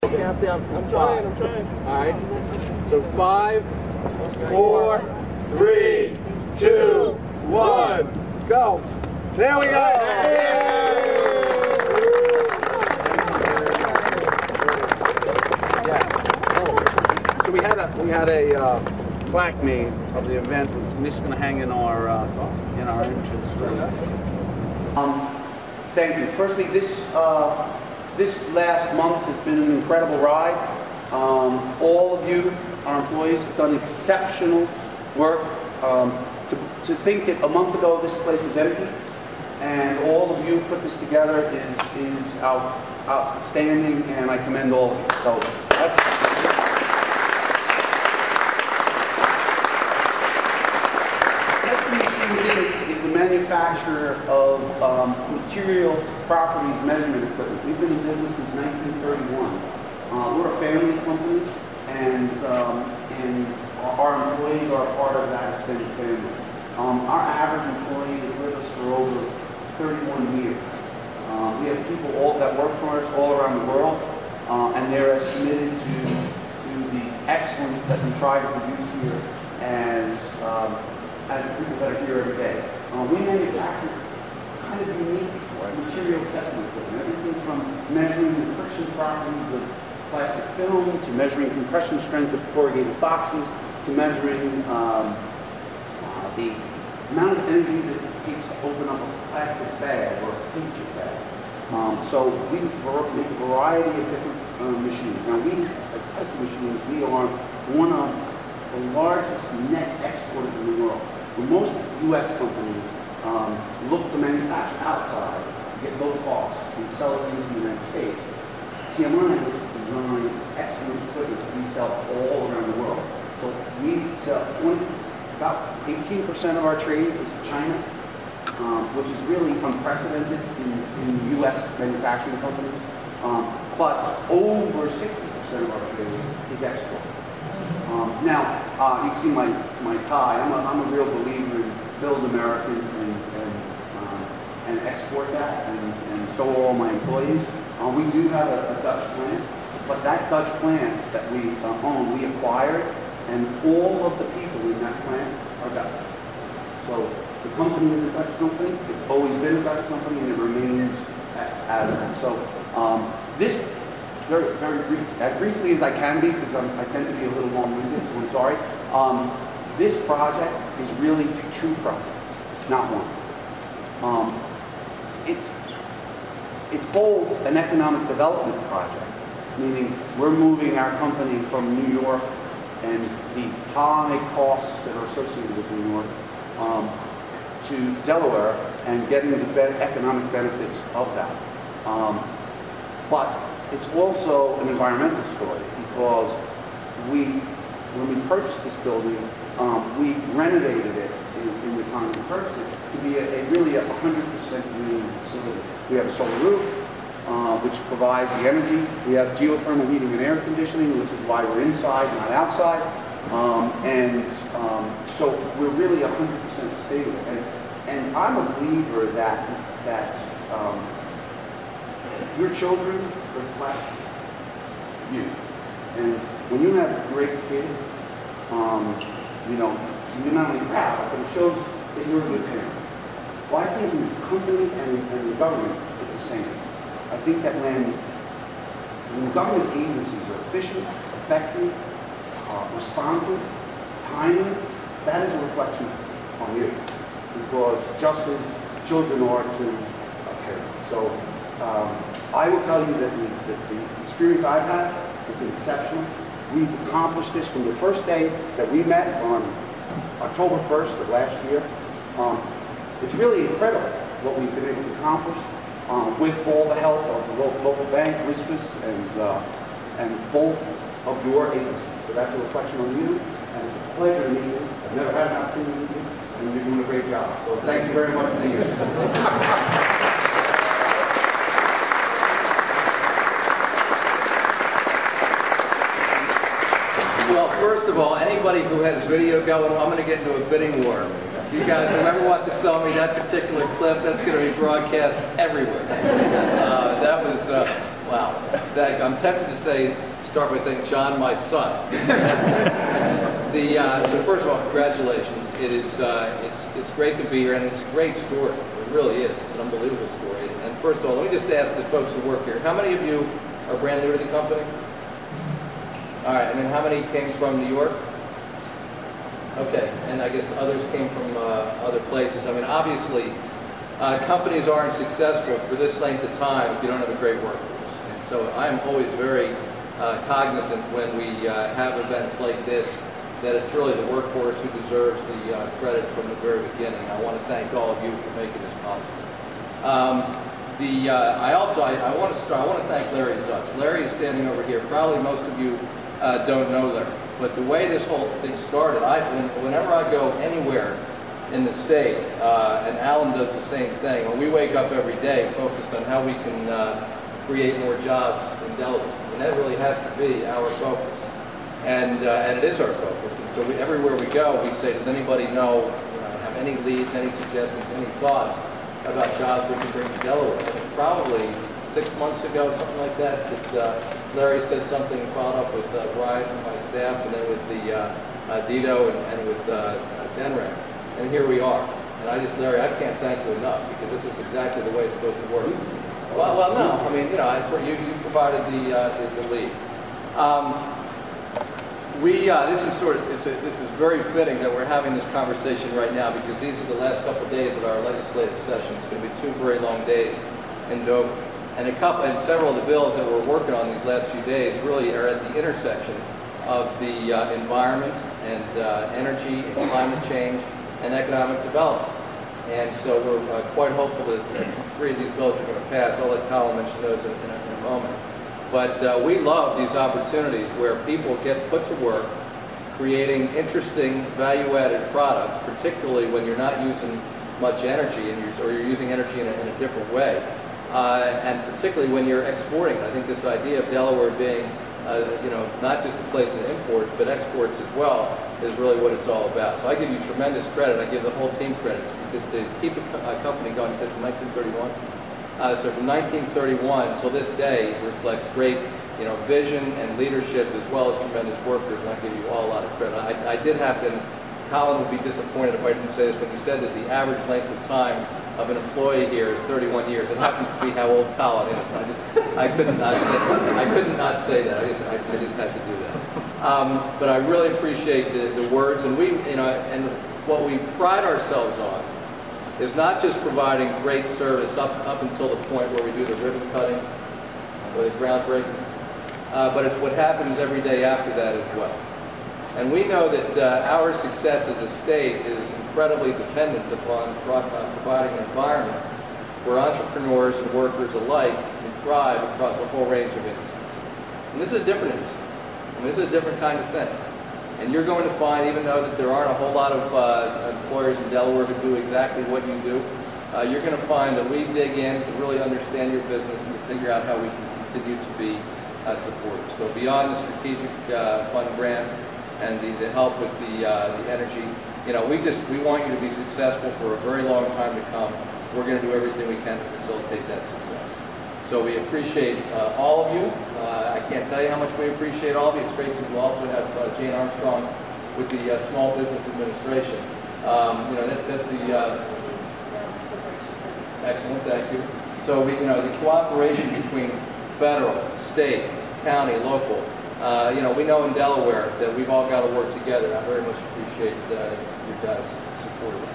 Countdown from I'm trying. All right. So 5, 4, 3, 2, 1, go. There we go. So we had a plaque made of the event. This is going to hang in our entrance. Thank you. Firstly, this last month has been an incredible ride. All of you, our employees, have done exceptional work. To think that a month ago this place was empty, and all of you put this together is outstanding, and I commend all of you. So that's. Is a manufacturer of materials, properties, measurement equipment. We've been in business since 1931. We're a family company, and our employees are part of that extended family. Our average employee is with us for over 31 years. We have people that work for us all around the world, and they're as committed to the excellence that we try to produce here as the people that are here every day. We manufacture kind of unique material testing equipment. Everything from measuring the friction properties of plastic film, to measuring compression strength of corrugated boxes, to measuring the amount of energy that it takes to open up a plastic bag or a tincture bag. So we make a variety of different machines. Now we, as testing machines, we are one of the largest net exporters in the world. Well, most U.S. companies look to manufacture outside to get low costs and sell it into the United States. TMI is designing excellent equipment that we sell all around the world. So we sell about 18% of our trade is China, which is really unprecedented in U.S. manufacturing companies. But over 60% of our trade is export. Now, you see my tie. I'm a real believer in build American and export that, and so are all my employees. We do have a Dutch plant, but that Dutch plant that we own, we acquired, and all of the people in that plant are Dutch. So the company is a Dutch company. It's always been a Dutch company, and it remains as that. So this. Very briefly as I can be, because I tend to be a little long-winded, so I'm sorry. This project is really two projects, not one. It's both an economic development project, meaning we're moving our company from New York and the high costs that are associated with New York to Delaware and getting the economic benefits of that. But it's also an environmental story, because when we purchased this building, we renovated it in the time we purchased it to be really a 100% green facility. We have a solar roof, which provides the energy. We have geothermal heating and air conditioning, which is why we're inside, not outside. So we're really 100% sustainable. And I'm a believer that your children reflect you. And when you have great kids, you're not only proud, but it shows that you're a good parent. Well, I think in companies and the government, it's the same. I think that when government agencies are efficient, effective, responsive, timely, that is a reflection on you. Because just as children are to a parent. So I will tell you that the experience I've had has been exceptional. We've accomplished this from the first day that we met on October 1st of last year. It's really incredible what we've been able to accomplish with all the help of the local bank, WISPAS, and both of your agencies. So that's a reflection on you, and it's a pleasure to meet you. I've never had an opportunity to meet you, and you're doing a great job. So thank you very much for being here. Well, first of all, anybody who has video going, I'm going to get into a bidding war. You guys, whoever wants to sell me that particular clip, that's going to be broadcast everywhere. That was, wow. I'm tempted to start by saying, John, my son. So first of all, congratulations. It's great to be here, and it's a great story. It really is. It's an unbelievable story. And first of all, let me just ask the folks who work here, how many of you are brand new to the company? All right, and then how many came from New York? Okay, and I guess others came from other places. I mean, obviously, companies aren't successful for this length of time if you don't have a great workforce. And so I'm always very cognizant when we have events like this that it's really the workforce who deserves the credit from the very beginning. I want to thank all of you for making this possible. I want to thank Larry Zutz. Larry is standing over here. Probably most of you don't know Larry, but the way this whole thing started, whenever I go anywhere in the state, and Alan does the same thing, when we wake up every day focused on how we can create more jobs in Delaware, and that really has to be our focus, and it is our focus. And so everywhere we go, we say, does anybody know, have any leads, any suggestions, any thoughts about jobs we can bring to Delaware? And probably 6 months ago, something like that, Larry said something, followed up with Brian and my staff, and then with Dito and with Denram. And here we are. And Larry, I can't thank you enough, because this is exactly the way it's supposed to work. Well, no, I mean, you provided the lead. This is very fitting that we're having this conversation right now, because these are the last couple of days of our legislative session. It's going to be 2 very long days in Dover. And several of the bills that we're working on these last few days really are at the intersection of the environment and energy and climate change and economic development. And so we're quite hopeful that 3 of these bills are going to pass. I'll let Colin mention those in a moment. But we love these opportunities where people get put to work creating interesting value-added products, particularly when you're not using much energy or you're using energy in a different way. And particularly when you're exporting. I think this idea of Delaware being, not just a place of imports, but exports as well, is really what it's all about. So I give you tremendous credit. I give the whole team credit, because to keep a company going, you said from 1931? So from 1931 till this day, reflects great, vision and leadership, as well as tremendous workers, and I give you all a lot of credit. I did have to, Colin would be disappointed if I didn't say this, when you said that the average length of time of an employee here is 31 years. It happens to be how old Colin is. I couldn't not say that. I just had to do that. But I really appreciate the words, and and what we pride ourselves on is not just providing great service up until the point where we do the ribbon cutting or the groundbreaking, but it's what happens every day after that as well. And we know that our success as a state is incredibly dependent upon providing an environment where entrepreneurs and workers alike can thrive across a whole range of industries. And this is a different industry. And this is a different kind of thing. And you're going to find, even though that there aren't a whole lot of employers in Delaware who do exactly what you do, you're going to find that we dig in to really understand your business and to figure out how we can continue to be supportive. So beyond the strategic fund grant and the help with the energy, we want you to be successful for a very long time to come. We're going to do everything we can to facilitate that success. So we appreciate all of you. I can't tell you how much we appreciate all of you. It's great to also have Jane Armstrong with the Small Business Administration. That's the excellent. Thank you. So the cooperation between federal, state, county, local. We know in Delaware that we've all got to work together. I very much appreciate your guys' support of that.